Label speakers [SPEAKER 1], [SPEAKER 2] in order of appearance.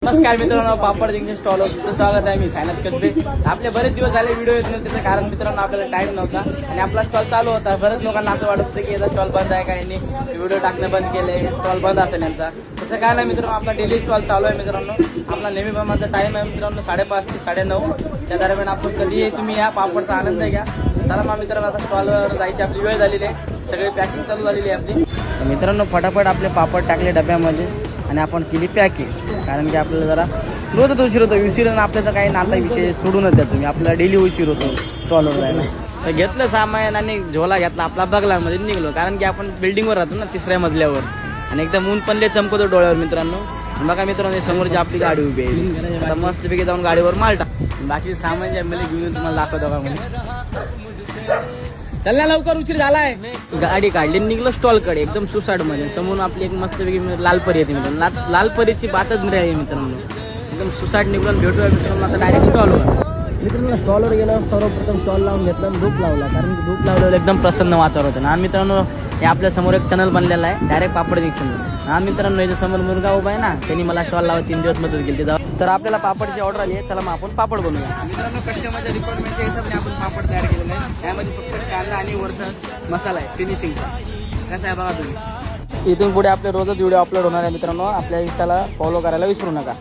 [SPEAKER 1] नमस्कार मित्रांनो, पापड junction stall तुमचं स्वागत आहे. मी सायनाथ कसबे. आपले बरेच दिवस झाले व्हिडिओ येत नव्हते, त्याचं कारण मित्रांनो आपल्याला टाइम नव्हता आणि आपला स्टॉल चालू होता. बरेच लोकांना असं वाटत होतं की याचा स्टॉल बंद आहे, काही नाही व्हिडिओ टाकणं बंद केले, स्टॉल बंद असेल यांचा. तसं काय नाही मित्रांनो, आपला डेली स्टॉल चालू आहे मित्रांनो. आपला नेहमीप्रमाणेचा टाइम आहे मित्रांनो 5:30 ते 9:30 त्या दरम्यान. आपण कधीही तुम्ही या पापडचा आनंद घ्या. चला मग मित्रांनो, आता स्टॉलवर जायची आपली वेळ झालेली आहे. सगळी पॅकिंग चालू झालेली आहे आपली. तर मित्रांनो फटाफट आपले पापड टाकले डब्यामध्ये आणि आपण केली पॅकिंग. कारण की आपल्याला जरा रोजच उशीर होतो. उशीर आपल्याचा काही नाता विषय सोडूनच द्या तुम्ही. आपल्याला डेली उशीर होतो स्टॉलवर जायला. तर घेतलं सामान आणि झोला घेतला आपला बगलामध्ये निघलो. कारण की आपण बिल्डिंगवर राहतो ना, 3ऱ्या मजल्यावर, आणि एकदम ऊन पण चमकतो डोळ्यावर मित्रांनो. बघा मित्रांनो, समोरची आपली गाडी उभी आहे. आता मस्तपैकी जाऊन गाडीवर माल टाक. बाकी सामान जे मला घेऊन तुम्हाला दाखवतो का म्हणजे. चल ना लवकर, उशीर झालाय. गाडी काढली, निघलो स्टॉलकडे एकदम सुसाट मध्ये. समोरून आपली एक मस्तपैकी लालपरी येते मित्रांनो. लालपरीची बातच नाही आहे मित्रांनो. एकदम सुसाट निघून भेटूया मित्रांनो आता डायरेक्ट स्टॉलवर. मित्रांनो स्टॉलवर गेल्यावर सर्वप्रथम स्टॉल लावून घेतला आणि धूप लावला. कारण की धूप लावल्यावर एकदम प्रसन्न वातावरण होतं. आणि मित्रांनो हे आपल्या समोर एक टनल बनलेला आहे डायरेक्ट पापड जंक्शन. हा मित्रांनो, याच्या समोर मुलगा उभा आहे ना, त्यांनी मला स्टॉल लावा 3 दिवस मदत केली. तर आपल्याला पापडची ऑर्डर आली आहे. चला मग आपण पापड बनवूया. मित्रांनो कस्टमरच्या रिक्वायरमेंटच्या हिशोबाने आपण पापड तयार केलेला आहे. त्यामध्ये फक्त कांदा आणि वरचा मसाला आहे फिनिशिंगचा. कसं आहे बघा तुम्ही. इथून पुढे आपले रोजच व्हिडिओ अपलोड होणार आहे मित्रांनो. आपल्या इंस्टाला फॉलो करायला विसरू नका.